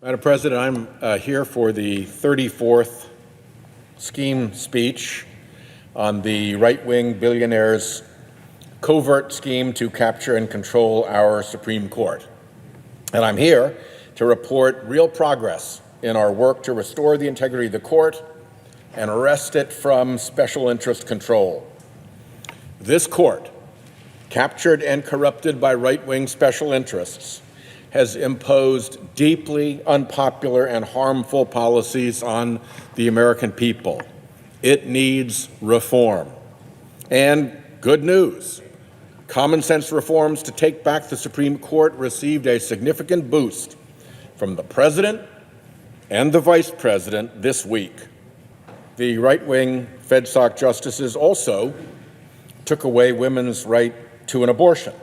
Madam President, I'm here for the 34th scheme speech on the right-wing billionaires' covert scheme to capture and control our Supreme Court. And I'm here to report real progress in our work to restore the integrity of the court and wrest it from special interest control. This court, captured and corrupted by right-wing special interests, has imposed deeply unpopular and harmful policies on the American people. It needs reform. And good news, common sense reforms to take back the Supreme Court received a significant boost from the President and the Vice President this week. The right-wing FedSoc justices also took away women's right to an abortion,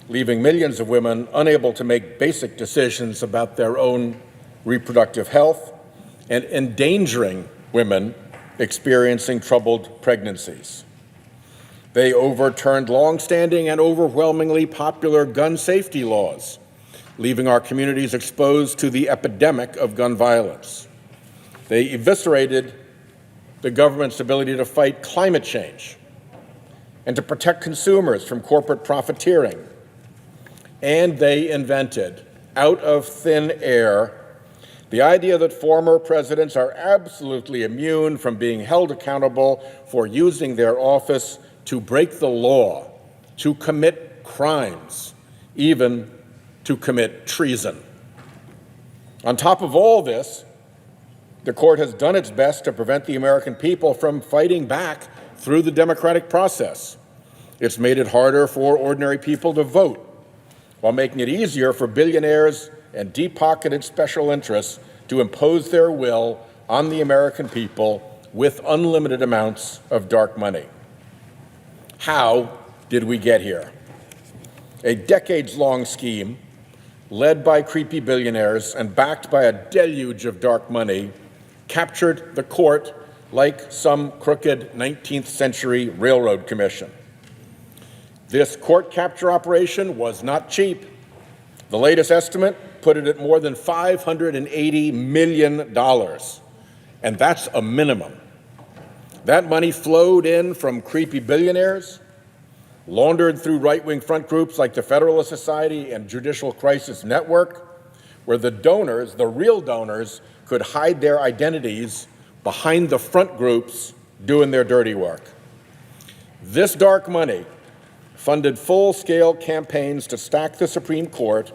leaving millions of women unable to make basic decisions about their own reproductive health and endangering women experiencing troubled pregnancies. They overturned longstanding and overwhelmingly popular gun safety laws, leaving our communities exposed to the epidemic of gun violence. They eviscerated the government's ability to fight climate change and to protect consumers from corporate profiteering. And they invented, out of thin air, the idea that former presidents are absolutely immune from being held accountable for using their office to break the law, to commit crimes, even to commit treason. On top of all this, the court has done its best to prevent the American people from fighting back through the democratic process. It's made it harder for ordinary people to vote, while making it easier for billionaires and deep-pocketed special interests to impose their will on the American people with unlimited amounts of dark money. How did we get here? A decades-long scheme led by creepy billionaires and backed by a deluge of dark money captured the court like some crooked 19th century railroad commission. This court capture operation was not cheap. The latest estimate put it at more than $580 million, and that's a minimum. That money flowed in from creepy billionaires, laundered through right-wing front groups like the Federalist Society and Judicial Crisis Network, where the donors, the real donors, could hide their identities behind the front groups doing their dirty work. This dark money funded full-scale campaigns to stack the Supreme Court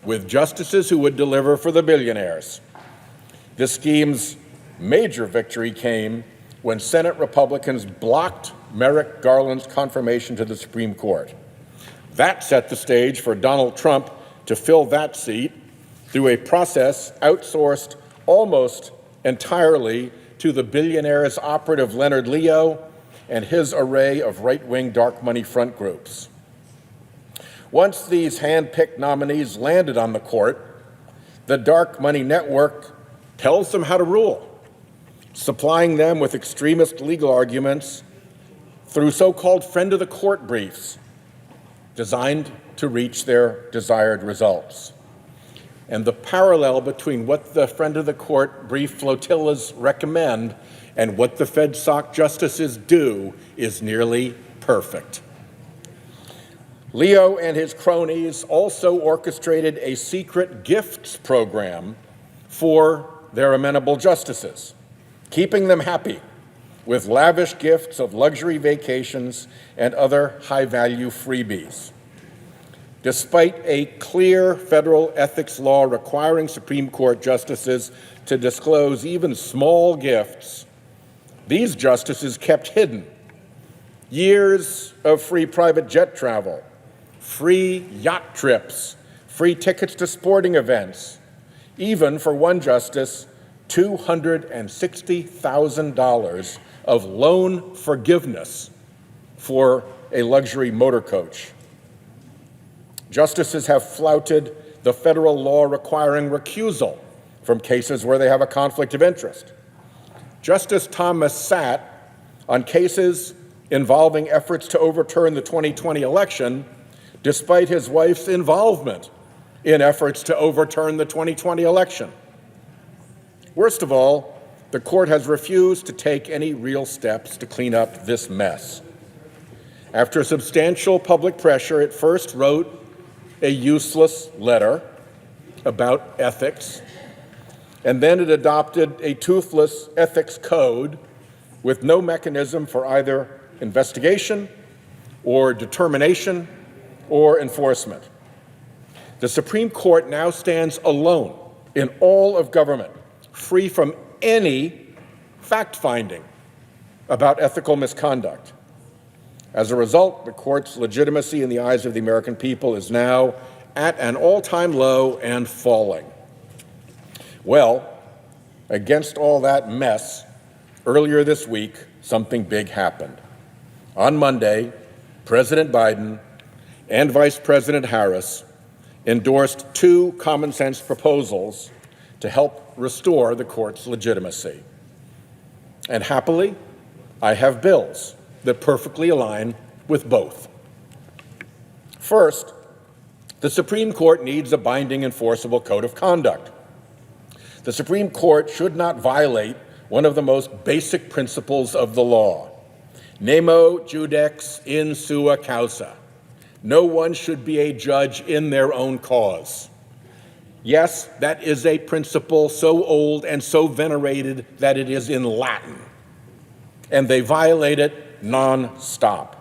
with justices who would deliver for the billionaires. This scheme's major victory came when Senate Republicans blocked Merrick Garland's confirmation to the Supreme Court. That set the stage for Donald Trump to fill that seat through a process outsourced almost entirely to the billionaire's operative Leonard Leo and his array of right-wing dark money front groups. Once these hand-picked nominees landed on the court, the dark money network tells them how to rule, supplying them with extremist legal arguments through so-called friend of the court briefs designed to reach their desired results. And the parallel between what the friend of the court brief flotillas recommend and what the FedSoc justices do is nearly perfect. Leo and his cronies also orchestrated a secret gifts program for their amenable justices, keeping them happy with lavish gifts of luxury vacations and other high-value freebies. Despite a clear federal ethics law requiring Supreme Court justices to disclose even small gifts, these justices kept hidden years of free private jet travel, free yacht trips, free tickets to sporting events, even for one justice, $260,000 of loan forgiveness for a luxury motor coach. Justices have flouted the federal law requiring recusal from cases where they have a conflict of interest. Justice Thomas sat on cases involving efforts to overturn the 2020 election, despite his wife's involvement in efforts to overturn the 2020 election. Worst of all, the court has refused to take any real steps to clean up this mess. After substantial public pressure, it first wrote a useless letter about ethics, and then it adopted a toothless ethics code with no mechanism for either investigation or determination or enforcement. The Supreme Court now stands alone in all of government, free from any fact-finding about ethical misconduct. As a result, the court's legitimacy in the eyes of the American people is now at an all-time low and falling. Well, against all that mess, earlier this week, something big happened. On Monday, President Biden and Vice President Harris endorsed two common-sense proposals to help restore the court's legitimacy. And happily, I have bills that perfectly align with both. First, the Supreme Court needs a binding, enforceable code of conduct. The Supreme Court should not violate one of the most basic principles of the law, nemo judex in sua causa. No one should be a judge in their own cause. Yes, that is a principle so old and so venerated that it is in Latin, and they violate it nonstop.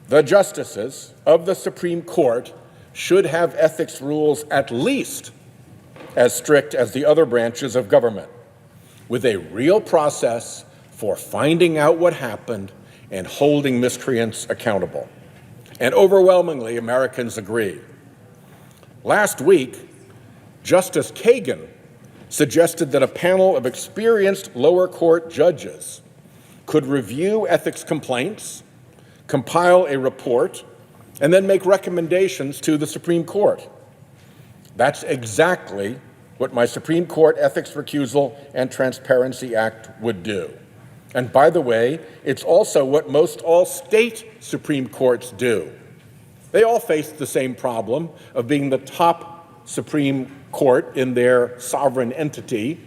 The justices of the Supreme Court should have ethics rules at least as strict as the other branches of government, with a real process for finding out what happened and holding miscreants accountable. And overwhelmingly, Americans agree. Last week, Justice Kagan suggested that a panel of experienced lower court judges could review ethics complaints, compile a report, and then make recommendations to the Supreme Court. That's exactly what my Supreme Court Ethics Recusal and Transparency Act would do. And by the way, it's also what most all state Supreme Courts do. They all face the same problem of being the top Supreme Court in their sovereign entity,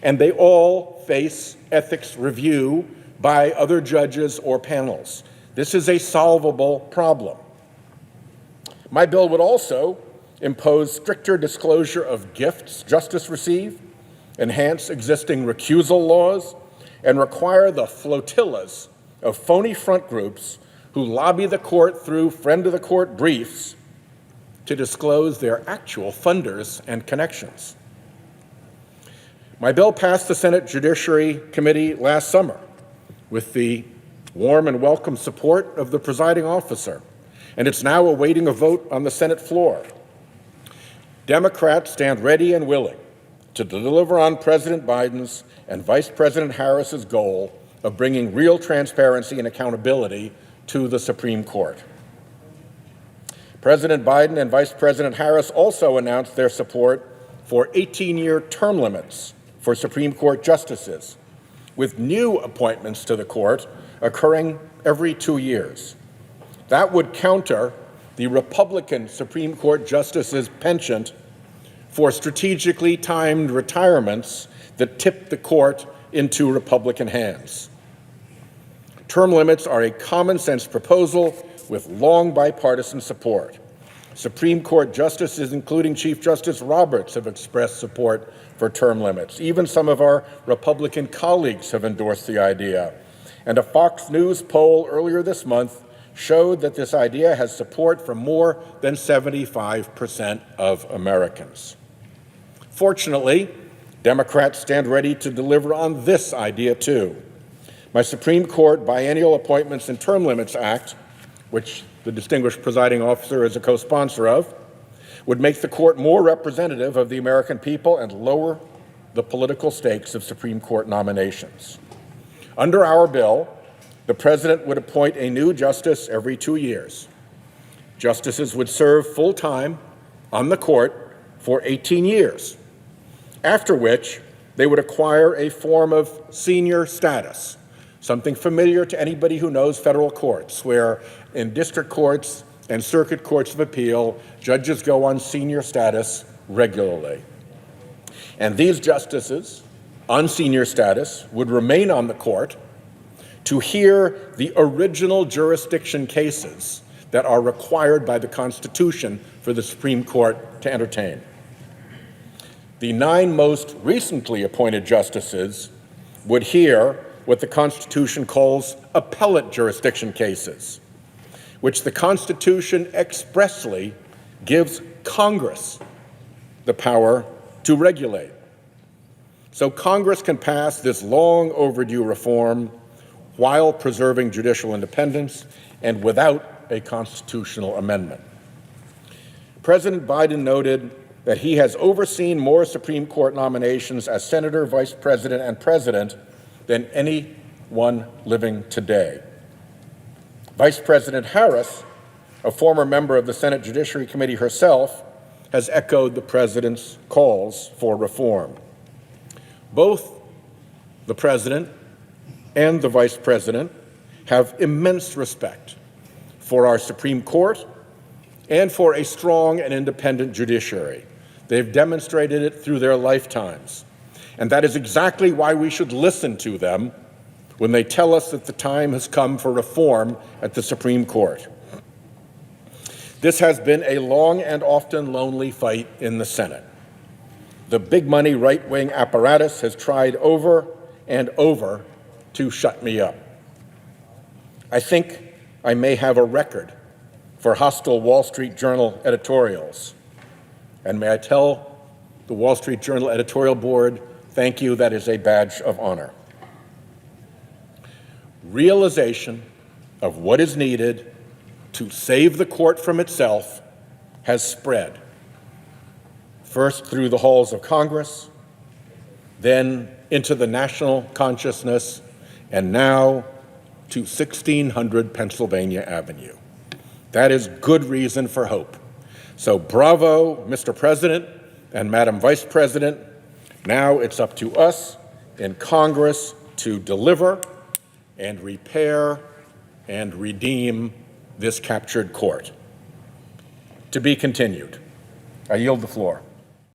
and they all face ethics review by other judges or panels. This is a solvable problem. My bill would also impose stricter disclosure of gifts justice receive, enhance existing recusal laws, and require the flotillas of phony front groups who lobby the court through friend of the court briefs to disclose their actual funders and connections. My bill passed the Senate Judiciary Committee last summer with the warm and welcome support of the presiding officer, and it's now awaiting a vote on the Senate floor. Democrats stand ready and willing to deliver on President Biden's and Vice President Harris's goal of bringing real transparency and accountability to the Supreme Court. President Biden and Vice President Harris also announced their support for 18-year term limits for Supreme Court justices, with new appointments to the court occurring every 2 years. That would counter the Republican Supreme Court justices' penchant for strategically timed retirements that tip the court into Republican hands. Term limits are a common-sense proposal with long bipartisan support. Supreme Court justices, including Chief Justice Roberts, have expressed support for term limits. Even some of our Republican colleagues have endorsed the idea. And a Fox News poll earlier this month showed that this idea has support from more than 75% of Americans. Fortunately, Democrats stand ready to deliver on this idea too. My Supreme Court Biennial Appointments and Term Limits Act, which the distinguished presiding officer is a co-sponsor of, would make the court more representative of the American people and lower the political stakes of Supreme Court nominations. Under our bill, the president would appoint a new justice every 2 years. Justices would serve full-time on the court for 18 years, after which they would acquire a form of senior status, something familiar to anybody who knows federal courts, where in district courts, and circuit courts of appeal, judges go on senior status regularly. And these justices on senior status would remain on the court to hear the original jurisdiction cases that are required by the Constitution for the Supreme Court to entertain. The 9 most recently appointed justices would hear what the Constitution calls appellate jurisdiction cases, which the Constitution expressly gives Congress the power to regulate. So Congress can pass this long overdue reform while preserving judicial independence and without a constitutional amendment. President Biden noted that he has overseen more Supreme Court nominations as Senator, Vice President, and President than anyone living today. Vice President Harris, a former member of the Senate Judiciary Committee herself, has echoed the president's calls for reform. Both the president and the vice president have immense respect for our Supreme Court and for a strong and independent judiciary. They've demonstrated it through their lifetimes. And that is exactly why we should listen to them when they tell us that the time has come for reform at the Supreme Court. This has been a long and often lonely fight in the Senate. The big money right-wing apparatus has tried over and over to shut me up. I think I may have a record for hostile Wall Street Journal editorials. And may I tell the Wall Street Journal editorial board, thank you, that is a badge of honor. Realization of what is needed to save the court from itself has spread, first through the halls of Congress, then into the national consciousness, and now to 1600 Pennsylvania Avenue. That is good reason for hope. So bravo, Mr. President and Madam Vice President. Now it's up to us in Congress to deliver and repair and redeem this captured court. To be continued. I yield the floor.